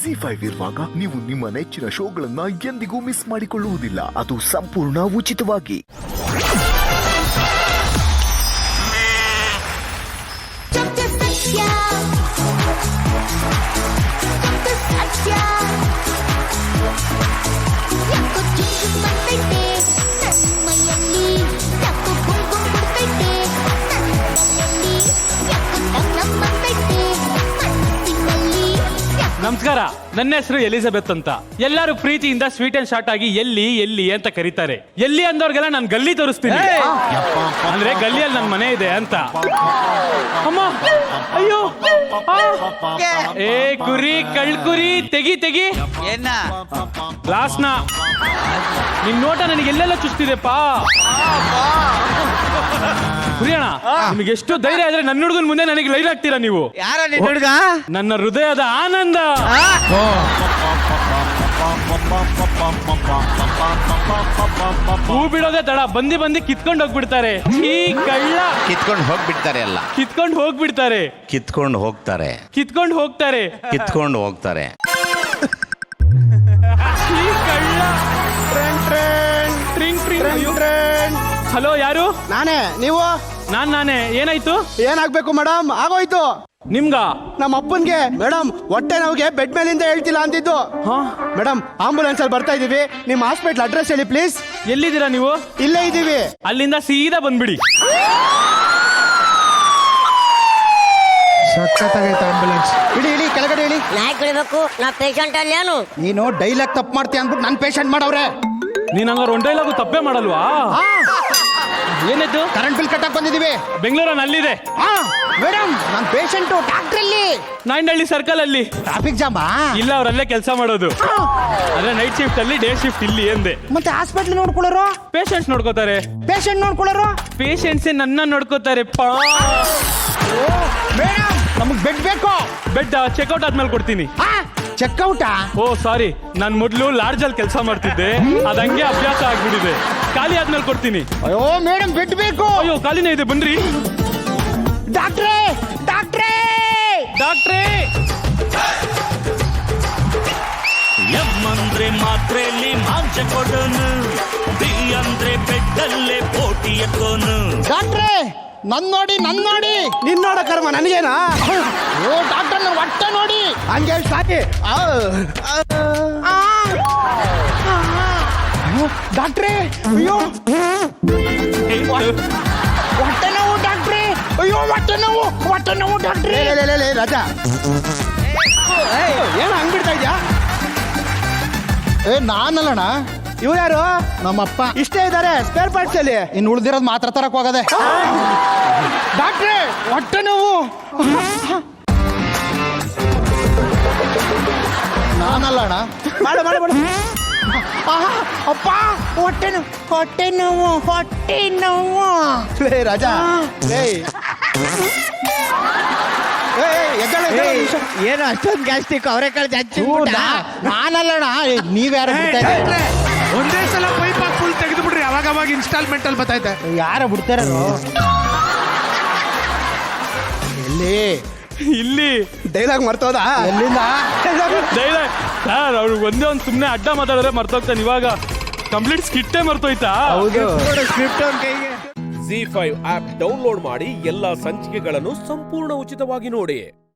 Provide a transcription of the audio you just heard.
ZEE5 ಇರುವಾಗ ನೀವು ನಿಮ್ಮ ನೆಚ್ಚಿನ ಶೋಗಳನ್ನ ಎಂದಿಗೂ ಮಿಸ್ ಮಾಡಿಕೊಳ್ಳುವುದಿಲ್ಲ. ಅದು ಸಂಪೂರ್ಣ ಉಚಿತವಾಗಿ. ನಮಸ್ಕಾರ, ನನ್ನ ಹೆಸರು ಎಲಿಜಬೆತ್ ಅಂತ. ಎಲ್ಲರೂ ಪ್ರೀತಿಯಿಂದ ಸ್ವೀಟ್ ಅಂಡ್ ಶಾರ್ಟ್ ಆಗಿ ಎಲ್ಲಿ ಎಲ್ಲಿ ಅಂತ ಕರೀತಾರೆ. ಎಲ್ಲಿ ಅಂದವ್ರಿಗೆಲ್ಲ ನಾನು ಗಲ್ಲಿ ತೋರಿಸ್ತೀನಿ. ಅಂದ್ರೆ ಗಲ್ಲಿಯಲ್ಲಿ ನನ್ನ ಮನೆ ಇದೆ ಅಂತ. ಅಮ್ಮ, ಅಯ್ಯೋ, ಏ ಕುರಿ, ಕಳ್ಕುರಿ, ತೆಗಿ ತೆಗಿ ಗ್ಲಾಸ್ನ. ನಿನ್ ನೋಟ ನನಗೆ ಎಲ್ಲೆಲ್ಲ ಚುಸ್ತಿದೆಪ್ಪಾ. ಕುರಿಯಣ್ಣ, ನಿಮಗೆ ಎಷ್ಟು ಧೈರ್ಯ ಆದ್ರೆ ನನ್ನ ಹುಡುಗನ ಮುಂದೆ ನನಗೆ ಲೈನ್ ಆಗ್ತೀರಾ ನೀವು? ಹುಡುಗ ನನ್ನ ಹೃದಯದ ಆನಂದ. ಹೂ ಬಿಡೋದೇ ತಡ, ಬಂದಿ ಬಂದಿ ಕಿತ್ಕೊಂಡು ಹೋಗ್ಬಿಡ್ತಾರೆ. ಈ ಕಳ್ಳ ಕಿತ್ಕೊಂಡು ಹೋಗ್ಬಿಡ್ತಾರೆ. ಎಲ್ಲ ಕಿತ್ಕೊಂಡು ಹೋಗ್ಬಿಡ್ತಾರೆ. ಕಿತ್ಕೊಂಡು ಹೋಗ್ತಾರೆ. ಕಿತ್ಕೊಂಡು ಹೋಗ್ತಾರೆ. ಕಿತ್ಕೊಂಡು ಹೋಗ್ತಾರೆ. ಈ ಕಳ್ಳ. ಹಲೋ, ಯಾರು? ನಾನೇ. ನೀವು? ನಾನೇ. ಏನಾಯ್ತು? ಏನಾಗ್ಬೇಕು ಮೇಡಮ್? ಆಗೋಯ್ತು. ನಿಮ್ಗ? ನಮ್ಮ ಅಪ್ಪನ್ಗೆ ಮೇಡಮ್ ಹೊಟ್ಟೆ ನೋವಿಗೆ ಬೆಡ್ ಮೇಲಿಂದ ಹೇಳ್ತಿಲ್ಲ ಅಂತಿದ್ದು. ಮೇಡಮ್, ಆಂಬುಲೆನ್ಸ್ ಅಲ್ಲಿ ಬರ್ತಾ ಇದೀವಿ. ನಿಮ್ಮ ಹಾಸ್ಪಿಟಲ್ ಅಡ್ರೆಸ್ ಹೇಳಿ ಪ್ಲೀಸ್. ಎಲ್ಲಿದ್ದೀರಾ ನೀವು? ಇಲ್ಲೇ ಇದೀವಿ. ಅಲ್ಲಿಂದ ಸೀದಾ ಬಂದ್ಬಿಡಿ. ಸಕ್ಕತ್ತಾಗೈತೆ ಆಂಬುಲೆನ್ಸ್. ಇಳಿ ಇಳಿ, ಕೆಳಗಡೆ ಇಳಿ. ಯಾಕೆ ಇಳಿಬೇಕು? ನಾ ಪೇಷಂಟ್ ಅಲ್ಲಿ ಏನು? ನೀನು ಡೈಲಾಗ್ ತಪ್ಪು ಮಾಡ್ತೀಯ ಅಂದ್ಬಿಟ್ಟು ನನ್ ಪೇಷಂಟ್ ಮಾಡವ್ರೆ. ನೀನ್ ಹಂಗಾರ ಒಂಡೈಲಾಗು ತಪ್ಪೇ ಮಾಡಲ್ವಾ? ಏನಿದ್ದು? ಕರೆಂಟ್ ಬಿಲ್ ಕಟ್ಟಕ್ ಬಂದಿದೀವಿ. ಬೆಂಗಳೂರಲ್ಲಿ ಅಲ್ಲಿದೆ. ಮೇಡಮ್, ನನ್ ಪೇಷಂಟ್ ಡಾಕ್ಟರ್ ಅಲ್ಲಿ ನಾಯಂಡಹಳ್ಳಿ ಸರ್ಕಲ್ ಅಲ್ಲಿ. ಟ್ರಾಫಿಕ್ ಜಾಮ್ ಇಲ್ಲ, ಅವರಲ್ಲೇ ಕೆಲಸ ಮಾಡೋದು. ಅದೇ ನೈಟ್ ಶಿಫ್ಟ್ ಅಲ್ಲಿ, ಡೇ ಶಿಫ್ಟ್ ಇಲ್ಲಿ ಎಂದೆ. ಮತ್ತೆ ಹಾಸ್ಪಿಟಲ್ ನೋಡ್ಕೊಳ್ಳೋರು? ಪೇಷಂಟ್ಸ್ ನೋಡ್ಕೋತಾರೆ. ಪೇಷಂಟ್ ನೋಡ್ಕೊಳ್ಳೋರು? ಪೇಷಂಟ್ಸ್ ನನ್ನ ನೋಡ್ಕೋತಾರೆ. ಮೇಡಮ್, ನಮಗ್ ಬೆಡ್ ಬೇಕು. ಬೆಡ್ ಚೆಕ್ಔಟ್ ಆದ್ಮೇಲೆ ಕೊಡ್ತೀನಿ. ಚೆಕ್ಔಟಾ? ಓ ಸಾರಿ, ನಾನ್ ಮೊದ್ಲು ಲಾಡ್ಜ್ ಅಲ್ಲಿ ಕೆಲಸ ಮಾಡ್ತಿದ್ದೆ. ಅದಂಗೆ ಅಭ್ಯಾಸ ಆಗ್ಬಿಟ್ಟಿದೆ. ಖಾಲಿ ಆದ್ಮೇಲೆ ಕೊಡ್ತೀನಿ. ಅಯ್ಯೋ ಮೇಡಮ್, ಬೆಡ್ ಬೇಕು. ಅಯ್ಯೋ, ಖಾಲಿನೇ ಇದೆ, ಬನ್ರಿ. ಡಾಕ್ಟ್ರೇ, ಡಾಕ್ಟ್ರೇ, ಡಾಕ್ಟ್ರೇ. ಎಮ್ಮಂದ್ರೆ ಮಾತ್ರೆಯಲ್ಲಿ ಮಾಂಸ ಕೊಡೋನು, ಬಿ ಅಂದ್ರೆ ಬೆಡ್ಡಲ್ಲೇ ಪೋಟಿ ಎಕ್ಕೋನು. ಡಾಕ್ಟ್ರೇ, ನನ್ ನೋಡಿ. ನಿನ್ ನೋಡ ಕರ್ಮ ನನಗೇನಾ? ಓ ಡಾಕ್ಟರ್, ನನ್ನ ಹೊಟ್ಟೆ ನೋಡಿ. ಹಂಗೆ ಸಾಕಿ. ಡಾಕ್ಟ್ರೇ, ಅಯ್ಯೋ ಹೊಟ್ಟೆ ನೋವು ಡಾಕ್ಟ್ರೇ. ಅಯ್ಯೋ ಹೊಟ್ಟೆ ನೋವು ಡಾಕ್ಟ್ರೇ. ರಾಜಾ, ಏನು ಹಂಗ್ಬಿಡ್ತಾ ಇದ್ಯಾ? ನಾನಲ್ಲಣ್ಣ. ಇವ್ರು ಯಾರು? ನಮ್ಮಪ್ಪ. ಇಷ್ಟೇ ಇದ್ದಾರೆ ಸ್ಪೇರ್ ಪಾರ್ಟ್ಸ್ ಅಲ್ಲಿ. ಇನ್ನು ಉಳ್ದಿರೋದು ಮಾತ್ರ ತರಕ್ ಹೋಗದೆ. ಡಾಕ್ಟ್ರೇ, ಹೊಟ್ಟೆ ನೋವು. ನಾನಲ್ಲಣ್ಣ. ಮಾಡು. ಅಪ್ಪ, ಹೊಟ್ಟೆ ನೋವು. ರಾಜಾ, ಏನು ಅಷ್ಟೊಂದು ಗ್ಯಾಸ್ಟಿಕ್ ಅವರೆಕಾಳು ಜಾಸ್ತಿ. ನಾನಲ್ಲಣ್ಣ. ನೀವ್ಯಾರ? ಒಂದೇ ಸಲ ಪೈಪ್ ಫುಲ್ ತೆಗೆದು ಬಿಡ್ರಿ, ಅವಾಗ ಇನ್ಸ್ಟಾಲ್ಮೆಂಟ್ ಅಲ್ಲಿ ಬರ್ತೈತೆ. ಯಾರ ಬಿಡ್ತಾರ? ಇಲ್ಲಿ ಡೈಲಾಗ್ ಮರ್ತೋದ? ಎಲ್ಲಿಂದ ಡೈಲಾಗ್? ಸರ್, ಅವ್ರು ಒಂದೇ ಒಂದು ಸುಮ್ಮನೆ ಅಡ್ಡ ಮಾತಾಡಿದ್ರೆ ಮರ್ತೋಗ್ತಾನೆ. ಇವಾಗ ಕಂಪ್ಲೀಟ್ ಸ್ಕಿಟ್ಟೇ ಮರ್ತೋಯ್ತಾ? ಹೌದು. ಸ್ಕ್ರಿಪ್ಟ್ ಅವ್ನ ಕೈಗೆ. ZEE5 ಆಪ್ ಡೌನ್ಲೋಡ್ ಮಾಡಿ ಎಲ್ಲಾ ಸಂಚಿಕೆಗಳನ್ನು ಸಂಪೂರ್ಣ ಉಚಿತವಾಗಿ ನೋಡಿ.